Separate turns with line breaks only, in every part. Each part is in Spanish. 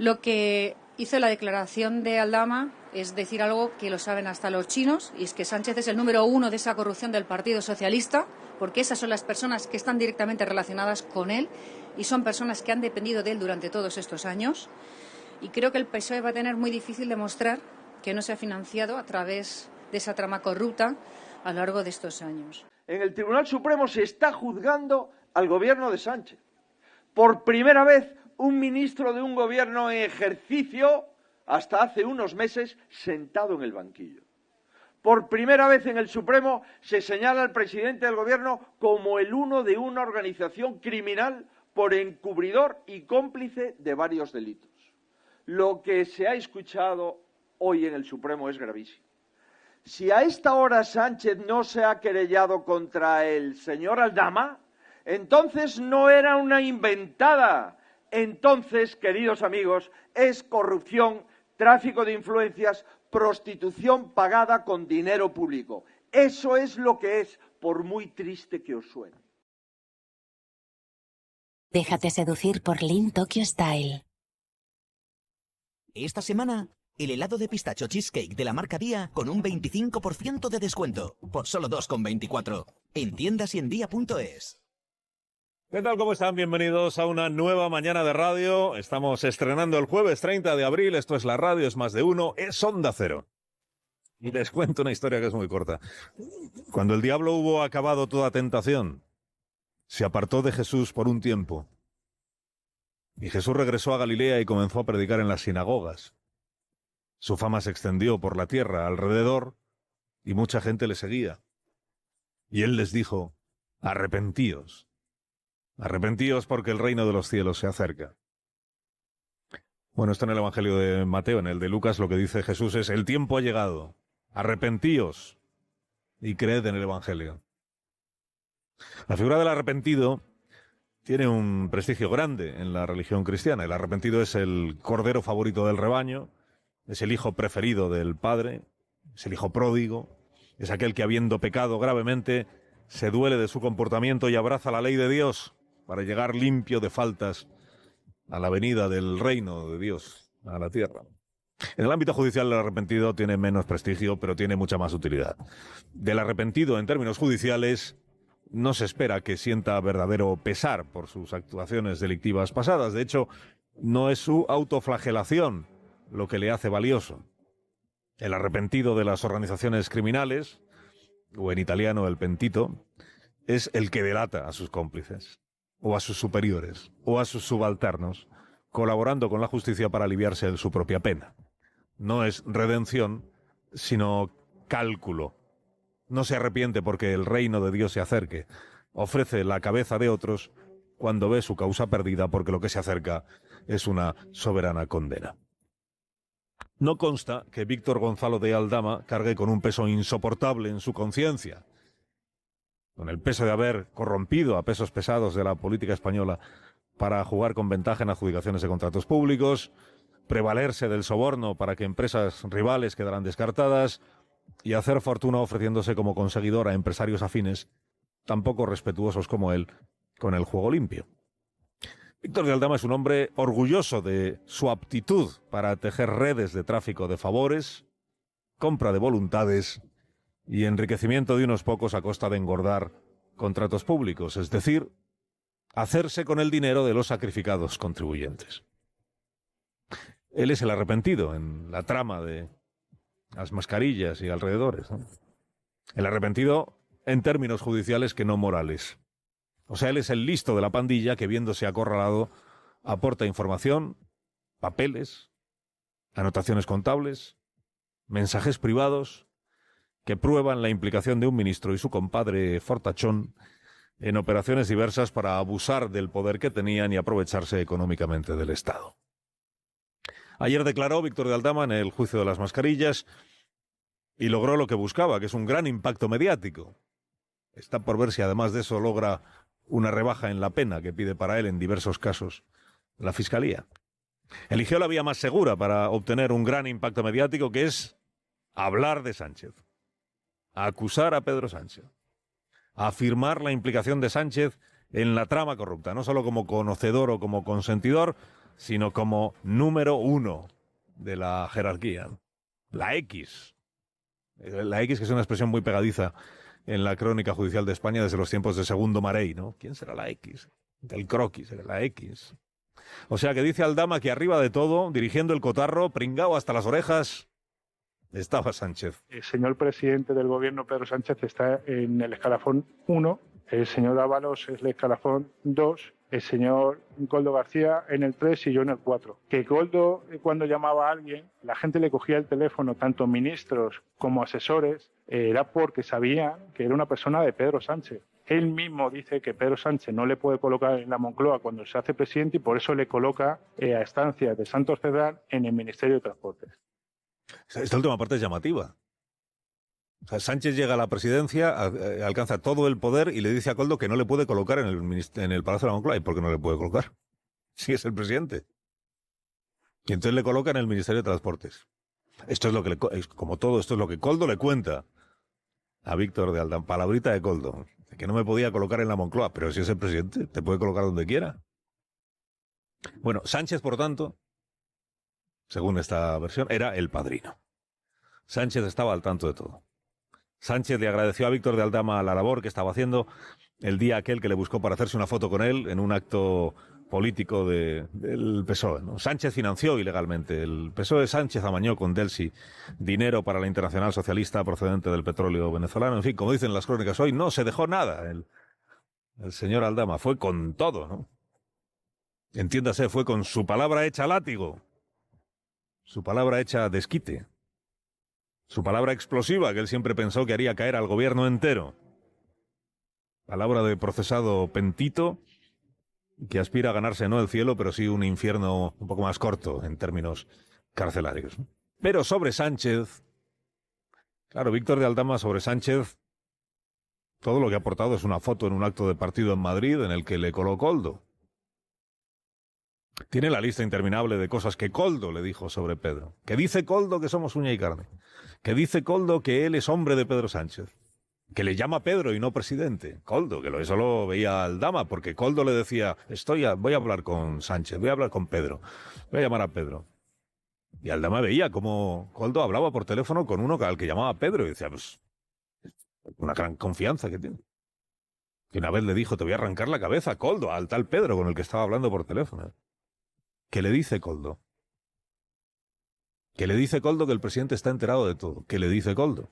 Lo que hizo la declaración de Aldama es decir algo que lo saben hasta los chinos, y es que Sánchez es el número 1 de esa corrupción del Partido Socialista, porque esas son las personas que están directamente relacionadas con él y son personas que han dependido de él durante todos estos años. Y creo que el PSOE va a tener muy difícil demostrar que no se ha financiado a través de esa trama corrupta a lo largo de estos años.
En el Tribunal Supremo se está juzgando al gobierno de Sánchez. Por primera vez, un ministro de un gobierno en ejercicio, hasta hace unos meses, sentado en el banquillo. Por primera vez en el Supremo se señala al presidente del gobierno como el uno de una organización criminal por encubridor y cómplice de varios delitos. Lo que se ha escuchado hoy en el Supremo es gravísimo. Si a esta hora Sánchez no se ha querellado contra el señor Aldama, entonces no era una inventada. Entonces, queridos amigos, es corrupción, tráfico de influencias, prostitución pagada con dinero público. Eso es lo que es, por muy triste que os suene.
Déjate seducir por Lindt Tokyo Style.
Esta semana, el helado de pistacho cheesecake de la marca Día con un 25% de descuento, por solo 2,24. En tiendas y en día.es.
¿Qué tal? ¿Cómo están? Bienvenidos a una nueva mañana de radio. Estamos estrenando el jueves 30 de abril. Esto es la radio, es más de uno, es Onda Cero. Y les cuento una historia que es muy corta. Cuando el diablo hubo acabado toda tentación, se apartó de Jesús por un tiempo. Y Jesús regresó a Galilea y comenzó a predicar en las sinagogas. Su fama se extendió por la tierra alrededor y mucha gente le seguía. Y él les dijo: arrepentíos. Arrepentíos porque el reino de los cielos se acerca. Bueno, esto en el Evangelio de Mateo. En el de Lucas lo que dice Jesús es: el tiempo ha llegado. Arrepentíos y creed en el Evangelio. La figura del arrepentido tiene un prestigio grande en la religión cristiana. El arrepentido es el cordero favorito del rebaño, es el hijo preferido del padre, es el hijo pródigo, es aquel que, habiendo pecado gravemente, se duele de su comportamiento y abraza la ley de Dios para llegar limpio de faltas a la venida del reino de Dios a la tierra. En el ámbito judicial, el arrepentido tiene menos prestigio, pero tiene mucha más utilidad. Del arrepentido, en términos judiciales, no se espera que sienta verdadero pesar por sus actuaciones delictivas pasadas. De hecho, no es su autoflagelación lo que le hace valioso. El arrepentido de las organizaciones criminales, o en italiano el pentito, es el que delata a sus cómplices, o a sus superiores, o a sus subalternos, colaborando con la justicia para aliviarse de su propia pena. No es redención, sino cálculo. No se arrepiente porque el reino de Dios se acerque. Ofrece la cabeza de otros cuando ve su causa perdida, porque lo que se acerca es una soberana condena. No consta que Víctor Gonzalo de Aldama cargue con un peso insoportable en su conciencia, con el peso de haber corrompido a pesos pesados de la política española para jugar con ventaja en adjudicaciones de contratos públicos, prevalerse del soborno para que empresas rivales quedaran descartadas y hacer fortuna ofreciéndose como conseguidor a empresarios afines, tan poco respetuosos como él, con el juego limpio. Víctor de Aldama es un hombre orgulloso de su aptitud para tejer redes de tráfico de favores, compra de voluntades y enriquecimiento de unos pocos a costa de engordar contratos públicos, es decir, hacerse con el dinero de los sacrificados contribuyentes. Él es el arrepentido en la trama de las mascarillas y alrededores, ¿no? El arrepentido en términos judiciales que no morales. O sea, él es el listo de la pandilla que, viéndose acorralado, aporta información, papeles, anotaciones contables, mensajes privados que prueban la implicación de un ministro y su compadre fortachón en operaciones diversas para abusar del poder que tenían y aprovecharse económicamente del Estado. Ayer declaró Víctor de Aldama en el juicio de las mascarillas y logró lo que buscaba, que es un gran impacto mediático. Está por ver si además de eso logra una rebaja en la pena que pide para él en diversos casos la Fiscalía. Eligió la vía más segura para obtener un gran impacto mediático, que es hablar de Sánchez, acusar a Pedro Sánchez, afirmar la implicación de Sánchez en la trama corrupta, no solo como conocedor o como consentidor, sino como número 1 de la jerarquía. La X. La X, que es una expresión muy pegadiza en la crónica judicial de España desde los tiempos de Segundo Marey, ¿no? ¿Quién será la X? Del croquis, será la X. O sea que dice Aldama que arriba de todo, dirigiendo el cotarro, pringao hasta las orejas, estaba Sánchez.
El señor presidente del gobierno, Pedro Sánchez, está en el escalafón 1, el señor Ábalos es el escalafón 2, el señor Koldo García en el 3 y yo en el 4. Que Koldo, cuando llamaba a alguien, la gente le cogía el teléfono, tanto ministros como asesores, era porque sabían que era una persona de Pedro Sánchez. Él mismo dice que Pedro Sánchez no le puede colocar en la Moncloa cuando se hace presidente y por eso le coloca a estancias de Santos Cerdán en el Ministerio de Transportes.
Esta última parte es llamativa. O sea, Sánchez llega a la presidencia, alcanza todo el poder y le dice a Koldo que no le puede colocar en el Palacio de la Moncloa. ¿Y por qué no le puede colocar? Si es el presidente. Y entonces le coloca en el Ministerio de Transportes. Esto es lo que como todo, esto es lo que Koldo le cuenta a Víctor de Aldama. Palabrita de Koldo. Que no me podía colocar en la Moncloa. Pero si es el presidente, te puede colocar donde quiera. Bueno, Sánchez, por tanto, según esta versión, era el padrino. Sánchez estaba al tanto de todo. Sánchez le agradeció a Víctor de Aldama la labor que estaba haciendo el día aquel que le buscó para hacerse una foto con él en un acto político del PSOE, ¿no? Sánchez financió ilegalmente. El PSOE Sánchez amañó con Delsi dinero para la Internacional Socialista procedente del petróleo venezolano. En fin, como dicen las crónicas hoy, no se dejó nada. El señor Aldama fue con todo, ¿no? Entiéndase, fue con su palabra hecha látigo, su palabra hecha desquite, su palabra explosiva que él siempre pensó que haría caer al gobierno entero. Palabra de procesado pentito que aspira a ganarse no el cielo, pero sí un infierno un poco más corto en términos carcelarios. Pero sobre Sánchez, claro, Víctor de Aldama sobre Sánchez, todo lo que ha aportado es una foto en un acto de partido en Madrid en el que le coló Koldo. Tiene la lista interminable de cosas que Koldo le dijo sobre Pedro. Que dice Koldo que somos uña y carne. Que dice Koldo que él es hombre de Pedro Sánchez. Que le llama Pedro y no presidente. Koldo, que eso lo veía Aldama, porque Koldo le decía, voy a hablar con Sánchez, voy a hablar con Pedro, voy a llamar a Pedro. Y Aldama veía cómo Koldo hablaba por teléfono con uno al que llamaba Pedro y decía, pues, una gran confianza que tiene. Que una vez le dijo, te voy a arrancar la cabeza, Koldo, al tal Pedro con el que estaba hablando por teléfono. ¿Qué le dice Koldo? ¿Qué le dice Koldo que el presidente está enterado de todo? ¿Qué le dice Koldo?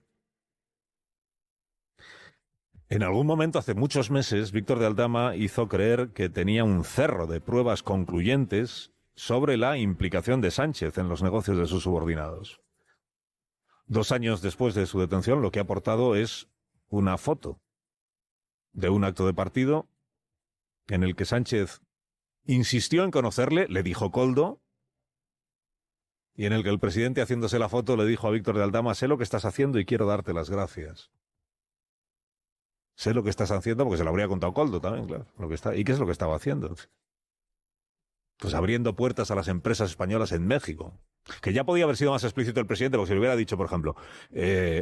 En algún momento, hace muchos meses, Víctor de Aldama hizo creer que tenía un cerro de pruebas concluyentes sobre la implicación de Sánchez en los negocios de sus subordinados. 2 años después de su detención, lo que ha aportado es una foto de un acto de partido en el que Sánchez insistió en conocerle, le dijo Koldo, y en el que el presidente, haciéndose la foto, le dijo a Víctor de Aldama, sé lo que estás haciendo y quiero darte las gracias. Sé lo que estás haciendo, porque se lo habría contado Koldo también, claro. ¿Y qué es lo que estaba haciendo? Pues abriendo puertas a las empresas españolas en México. Que ya podía haber sido más explícito el presidente, porque si le hubiera dicho, por ejemplo,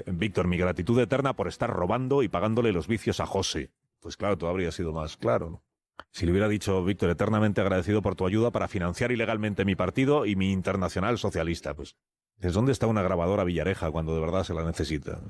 Víctor, mi gratitud eterna por estar robando y pagándole los vicios a José. Pues claro, todo habría sido más claro, ¿no? Si le hubiera dicho, Víctor, eternamente agradecido por tu ayuda para financiar ilegalmente mi partido y mi Internacional Socialista, pues, ¿es dónde está una grabadora Villareja cuando de verdad se la necesita?